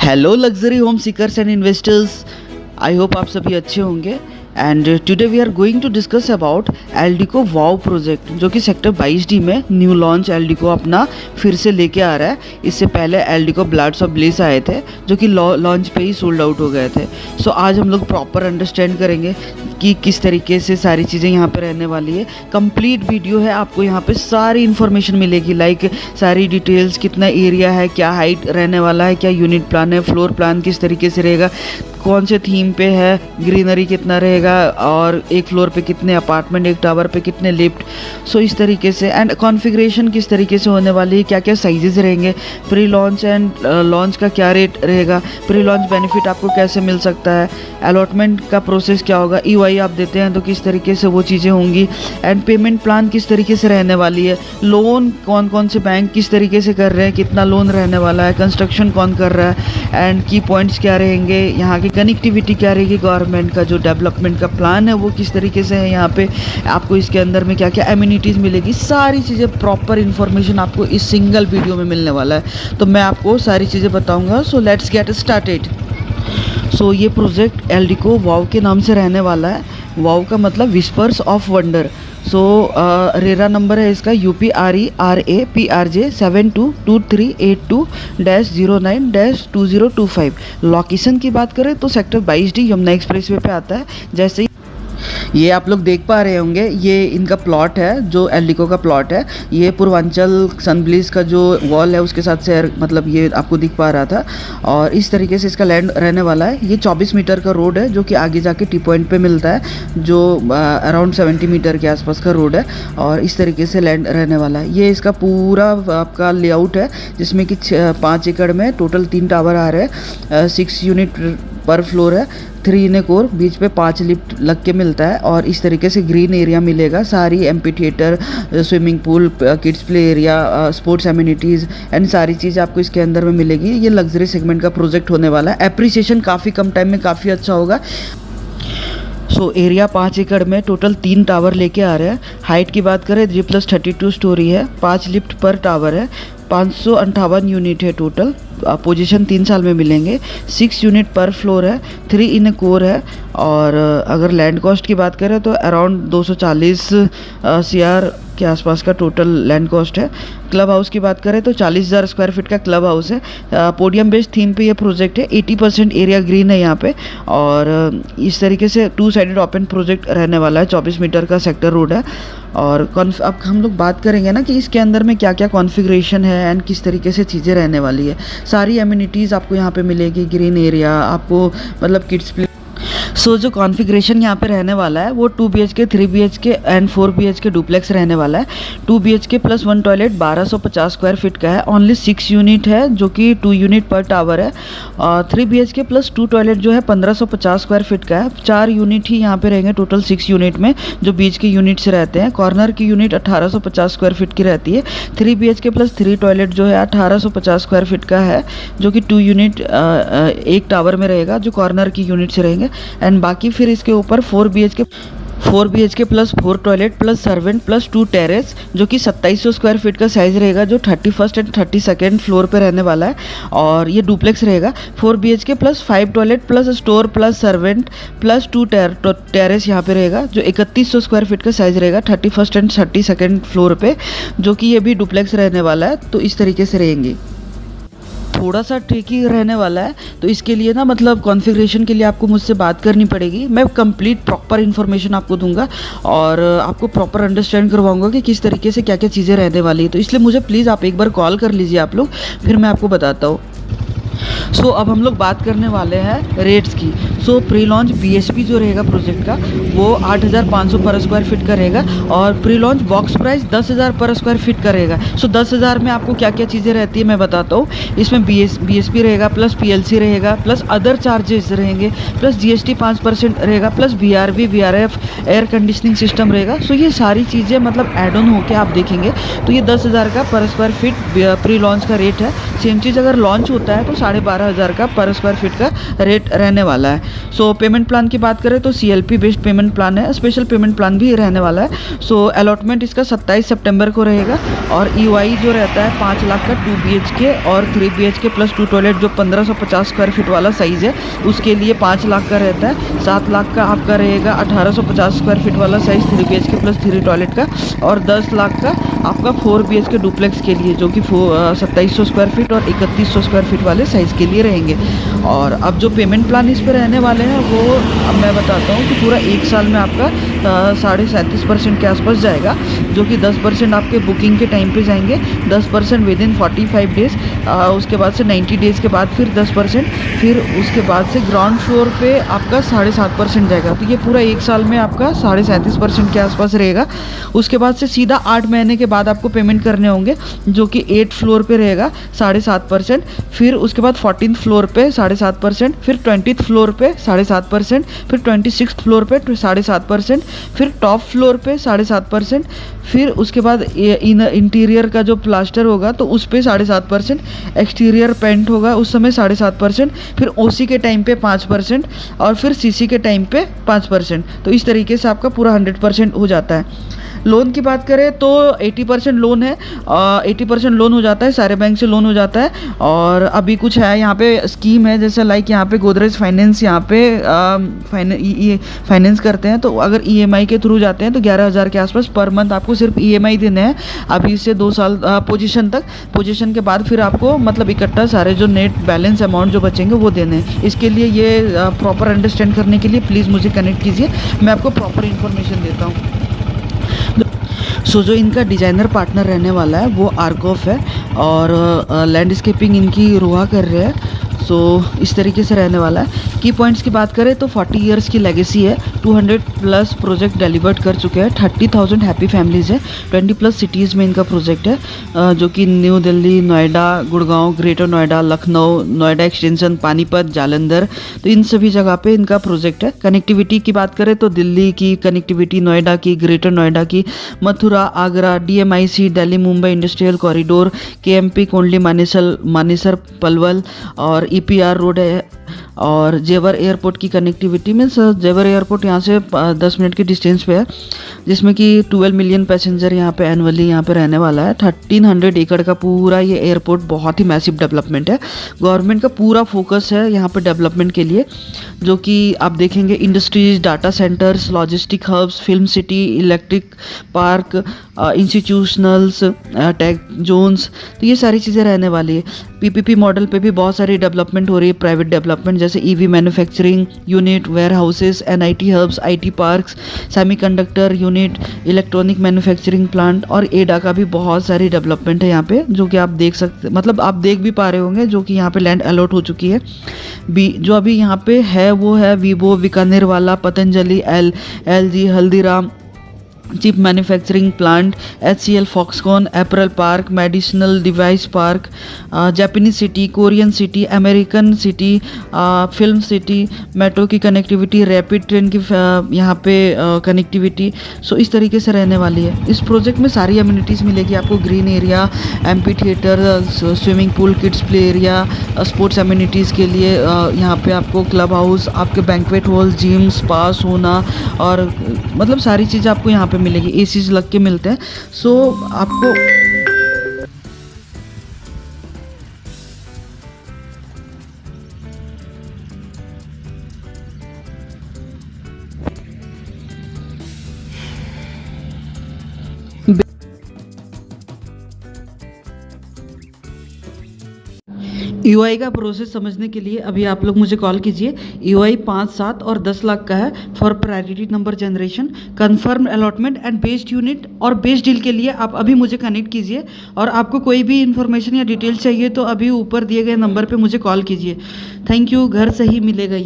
Hello luxury home seekers and investors, I hope आप सभी अच्छे होंगे। And today we are going to discuss about Eldeco wow project, जो कि सेक्टर 22D में न्यू लॉन्च एल्डिको अपना फिर से लेके आ रहा है। इससे पहले एल्डिको ब्लड्स ऑफ ब्लिस आए थे, जो कि लॉन्च पे ही सोल्ड आउट हो गए थे। सो आज हम लोग प्रॉपर अंडरस्टैंड करेंगे कि किस तरीके से सारी चीज़ें यहाँ पे रहने वाली है। कंप्लीट वीडियो है, आपको यहाँ पे सारी इन्फॉर्मेशन मिलेगी, लाइक सारी डिटेल्स, कितना एरिया है, क्या हाइट रहने वाला है, क्या यूनिट प्लान है, फ्लोर प्लान किस तरीके से रहेगा, कौन से थीम पे है, ग्रीनरी कितना रहेगा, और एक फ्लोर पे कितने अपार्टमेंट, एक टावर पे कितने लिफ्ट। सो इस तरीके से एंड कॉन्फ़िगरेशन किस तरीके से होने वाली है, क्या क्या साइजेस रहेंगे, प्री लॉन्च एंड लॉन्च का क्या रेट रहेगा, प्री लॉन्च बेनिफिट आपको कैसे मिल सकता है, अलॉटमेंट का प्रोसेस क्या होगा, EOI आप देते हैं तो किस तरीके से वो चीज़ें होंगी, एंड पेमेंट प्लान किस तरीके से रहने वाली है, लोन कौन कौन से बैंक किस तरीके से कर रहे हैं, कितना लोन रहने वाला है, कंस्ट्रक्शन कौन कर रहा है, एंड की पॉइंट्स क्या रहेंगे, यहाँ की कनेक्टिविटी क्या रहेगी, गवर्नमेंट का जो डेवलपमेंट का प्लान है वो किस तरीके से है, यहाँ पे आपको इसके अंदर में क्या क्या एमिनिटीज़ मिलेगी, सारी चीज़ें प्रॉपर इन्फॉर्मेशन आपको इस सिंगल वीडियो में मिलने वाला है। तो मैं आपको सारी चीज़ें बताऊँगा। So let's get started. So ये प्रोजेक्ट एल्डिको वाव के नाम से रहने वाला है। वाव का मतलब whispers of wonder. So RERA number है इसका UPRERAPRJ 722382-09-2025। लोकेशन की बात करें तो सेक्टर 22D यमुना एक्सप्रेसवे पे आता है। जैसे ही ये आप लोग देख पा रहे होंगे, ये इनका प्लॉट है, जो एल्डिको का प्लॉट है। ये पूर्वांचल सनब्लिस का जो वॉल है उसके साथ से मतलब ये आपको दिख पा रहा था। और इस तरीके से इसका लैंड रहने वाला है। ये 24 मीटर का रोड है, जो कि आगे जाके टी पॉइंट पे मिलता है, जो अराउंड 70 मीटर के आसपास का रोड है। और इस तरीके से लैंड रहने वाला है। ये इसका पूरा आपका लेआउट है, जिसमें कि 5 एकड़ में टोटल 3 टावर आ रहे हैं, 6 यूनिट पर फ्लोर है, 3 इन ए कोर, बीच पे 5 लिफ्ट लग के मिलता है। और इस तरीके से ग्रीन एरिया मिलेगा, सारी amphi theatre, swimming pool, kids play area, sports amenities and सारी चीज़ आपको इसके अंदर में मिलेगी। ये लग्जरी सेगमेंट का प्रोजेक्ट होने वाला है। एप्रिसिएशन काफ़ी कम टाइम में काफ़ी अच्छा होगा। सो एरिया 5 एकड़ में टोटल 3 टावर लेके आ रहे हैं। हाइट की बात करें G+32 स्टोरी है, 5 लिफ्ट पर टावर है, 558 यूनिट है टोटल। पोजीशन 3 साल में मिलेंगे, 6 यूनिट पर फ्लोर है, 3 इन ए कोर है। और अगर लैंड कॉस्ट की बात करें तो अराउंड 240 CR के आसपास का टोटल लैंड कॉस्ट है। क्लब हाउस की बात करें तो 40,000 स्क्वायर फीट का क्लब हाउस है। पोडियम बेस्ड थीम पे ये प्रोजेक्ट है। 80% एरिया ग्रीन है यहाँ पे। और इस तरीके से 2 साइडेड ओपन प्रोजेक्ट रहने वाला है। 24 मीटर का सेक्टर रोड है। और अब हम लोग बात करेंगे ना कि इसके अंदर में क्या क्या कॉन्फ़िगरेशन है एंड किस तरीके से चीज़ें रहने वाली है। सारी एमिनिटीज़ आपको यहाँ पे मिलेगी, ग्रीन एरिया आपको, मतलब किड्स प्ले। सो जो कॉन्फ़िगरेशन यहाँ पे रहने वाला है वो 2 BHK, 3 BHK and 4 BHK duplex रहने वाला है। 2 BHK plus 1 toilet 1250 square feet का है। ओनली 6 यूनिट है, जो कि 2 यूनिट पर टावर है। और 3 BHK प्लस 2 टॉयलेट जो है 1550 स्क्वायर फीट का है। 4 यूनिट ही यहाँ पे रहेंगे टोटल 6 यूनिट में, जो बीच के यूनिट्स रहते हैं। कॉर्नर की यूनिट 1850 स्क्वायर फीट की रहती है। 3 BHK प्लस 3 टॉयलेट जो है 1850 स्क्वायर फीट का है, जो कि 2 यूनिट एक टावर में रहेगा, जो कॉर्नर की यूनिट्स रहेंगे। एंड बाकी फिर इसके ऊपर 4 BHK plus 4 toilet plus servant plus 2 terrace, जो कि 2700 स्क्वायर फीट का साइज़ रहेगा, जो 31st एंड 32nd फ्लोर पे रहने वाला है। और ये डुप्लेक्स रहेगा। 4 BHK plus 5 toilet plus store plus servant plus 2 terrace यहाँ पे रहेगा, जो 3100 स्क्वायर फीट का साइज़ रहेगा 31st एंड 32nd फ्लोर पे, जो कि ये भी डुप्लेक्स रहने वाला है। तो इस तरीके से रहेंगे। थोड़ा सा ट्रिकी रहने वाला है, तो इसके लिए ना मतलब कॉन्फ़िगरेशन के लिए आपको मुझसे बात करनी पड़ेगी। मैं कंप्लीट प्रॉपर इन्फॉर्मेशन आपको दूंगा और आपको प्रॉपर अंडरस्टैंड करवाऊंगा कि किस तरीके से क्या क्या चीज़ें रहने वाली है। तो इसलिए मुझे प्लीज़ आप एक बार कॉल कर लीजिए आप लोग, फिर मैं आपको बताता हूँ। सो अब हम लोग बात करने वाले हैं रेट्स की। सो प्री लॉन्च BSP जो रहेगा प्रोजेक्ट का, वो 8500 पर स्क्वायर फीट का रहेगा। और प्री लॉन्च बॉक्स प्राइस 10,000 पर स्क्वायर फीट का रहेगा। सो 10,000 में आपको क्या क्या चीज़ें रहती है मैं बताता हूँ। इसमें BSP रहेगा, प्लस PLC रहेगा, प्लस अदर चार्जेस रहेंगे, प्लस GST 5% रहेगा, plus BRB VRF air conditioning system रहेगा। सो ये सारी चीज़ें मतलब एड ऑन होकर आप देखेंगे तो ये 10,000 का पर स्क्वायर फीट प्री लॉन्च का रेट है। सेम चीज़ अगर लॉन्च होता है तो 12,500 11,000 का पर स्क्वायर फीट का रेट रहने वाला है। सो पेमेंट प्लान की बात करें तो CLP बेस्ड पेमेंट प्लान है, स्पेशल पेमेंट प्लान भी रहने वाला है। सो अलॉटमेंट इसका 27 सितंबर को रहेगा और EOI जो रहता है 5 लाख का 2 BHK और 3 BHK प्लस 2 टॉयलेट जो 1550 स्क्वायर फीट वाला साइज़ है उसके लिए 5 लाख का रहता है। 7 लाख का आपका रहेगा 1850 स्क्वायर फीट वाला साइज़ 3 BHK प्लस 3 टॉयलेट का, और 10 लाख का आपका 4 BHK डुप्लेक्स के लिए जो कि 2700 स्क्वायर फीट और 3100 स्क्वायर फीट वाले साइज़ के लिए रहेंगे। और अब जो पेमेंट प्लान इस पर रहने वाले हैं वो अब मैं बताता हूँ कि पूरा 1 साल में आपका 37.5% के आसपास जाएगा, जो कि 10% आपके बुकिंग के टाइम पे जाएंगे, 10% विद इन 45 डेज़, उसके बाद से 90 डेज़ के बाद फिर 10%, फिर उसके बाद से ग्राउंड फ्लोर पे आपका 7.5% जाएगा। तो ये पूरा 1 साल में आपका 37.5% के आसपास रहेगा। उसके बाद से सीधा 8 महीने के बाद आपको पेमेंट करने होंगे, जो कि 8th फ्लोर पे रहेगा 7.5%, फिर उसके बाद 14th फ्लोर पे 7.5%, फिर 20th फ्लोर पे 7.5%, फिर 26th फ्लोर पे 7.5%, फिर टॉप फ्लोर पे 7.5%, फिर उसके बाद इंटीरियर का जो प्लास्टर होगा तो उस पे 7.5%, एक्सटीरियर पेंट होगा उस समय 7.5%, फिर OC के टाइम पे 5% और फिर CC के टाइम पे 5%। तो इस तरीके से आपका पूरा 100% हो जाता है। लोन की बात करें तो 80% लोन है, 80% लोन हो जाता है, सारे बैंक से लोन हो जाता है। और अभी कुछ है यहाँ पे स्कीम है, जैसे लाइक यहाँ पे गोदरेज फाइनेंस यहाँ पे फाइनेंस करते हैं, तो अगर EMI के थ्रू जाते हैं तो 11,000 के आसपास पर मंथ आपको सिर्फ EMI देने हैं अभी से 2 साल पोजीशन तक। पोजीशन के बाद फिर आपको मतलब इकट्ठा सारे जो नेट बैलेंस अमाउंट जो बचेंगे वो देने हैं। इसके लिए ये प्रॉपर अंडरस्टैंड करने के लिए प्लीज़ मुझे कनेक्ट कीजिए, मैं आपको प्रॉपर इन्फॉर्मेशन देता हूँ। सो जो इनका डिज़ाइनर पार्टनर रहने वाला है वो आर्कोफ है और लैंडस्केपिंग इनकी रोहा कर रहे हैं। सो इस तरीके से रहने वाला है। की पॉइंट्स की बात करें तो 40 इयर्स की लेगेसी है, 200+ प्रोजेक्ट डिलीवर्ड कर चुके हैं, 30,000 हैप्पी फैमिलीज़ है, 20+ सिटीज़ में इनका प्रोजेक्ट है, जो कि new Delhi, Noida, Gurgaon, greater Noida, Lucknow, Noida extension, Panipat, Jalandhar, तो इन सभी जगह पे इनका प्रोजेक्ट है। कनेक्टिविटी की बात करें तो दिल्ली की कनेक्टिविटी, नोएडा की, ग्रेटर नोएडा की, Mathura, Agra, DMIC, Delhi Mumbai industrial corridor, KMP, Kondli, Manesar, Palwal और EPR रोड है। और जेवर एयरपोर्ट की कनेक्टिविटी में जेवर एयरपोर्ट यहाँ से 10 मिनट के डिस्टेंस पे है, जिसमें कि 12 मिलियन पैसेंजर यहाँ पे एनुअली यहाँ पे रहने वाला है। 1300 एकड़ का पूरा ये एयरपोर्ट बहुत ही मैसिव डेवलपमेंट है। गवर्नमेंट का पूरा फोकस है यहाँ पे डेवलपमेंट के लिए, जो कि आप देखेंगे industries, data centres, logistic hubs, film city, electric park, institutionals, tech zones, तो ये सारी चीज़ें रहने वाली है। PPP मॉडल पे भी बहुत सारी डेवलपमेंट हो रही है, प्राइवेट डेवलपमेंट, जैसे EV manufacturing unit, warehouses, NIT hubs, IT parks, semiconductor unit, electronic manufacturing plant और एडा का भी बहुत सारी डेवलपमेंट है यहाँ पे, जो कि आप देख सकते, मतलब आप देख भी पा रहे होंगे, जो कि यहाँ पे लैंड अलॉट हो चुकी है। जो अभी यहाँ पे है वो है वीवो, बीकानेर वाला, Patanjali, LG, Haldiram chip manufacturing plant, HCL Foxconn, apparel park, medicinal device park, Japanese city, Korean city, American city, film city, metro की कनेक्टिविटी, रैपिड ट्रेन की यहाँ पे कनेक्टिविटी। सो इस तरीके से रहने वाली है। इस प्रोजेक्ट में सारी अम्यूनिटीज़ मिलेगी आपको, green area, MP theatre, swimming pool, kids play area, sports amenities के लिए यहाँ पे आपको क्लब हाउस, आपके बैंक्वेट हॉल, जिम, स्पा, सोना और मतलब सारी चीज़ें आपको यहाँ पे मिलेगी। ACs लग के मिलते हैं। सो आपको EOI का प्रोसेस समझने के लिए अभी आप लोग मुझे कॉल कीजिए। EOI 5, 7 और 10 लाख का है for priority number generation, confirm allotment and based unit और बेस्ड डील के लिए आप अभी मुझे कनेक्ट कीजिए। और आपको कोई भी इन्फॉर्मेशन या डिटेल चाहिए तो अभी ऊपर दिए गए नंबर पे मुझे कॉल कीजिए। Thank you. घर से ही मिलेगा ये।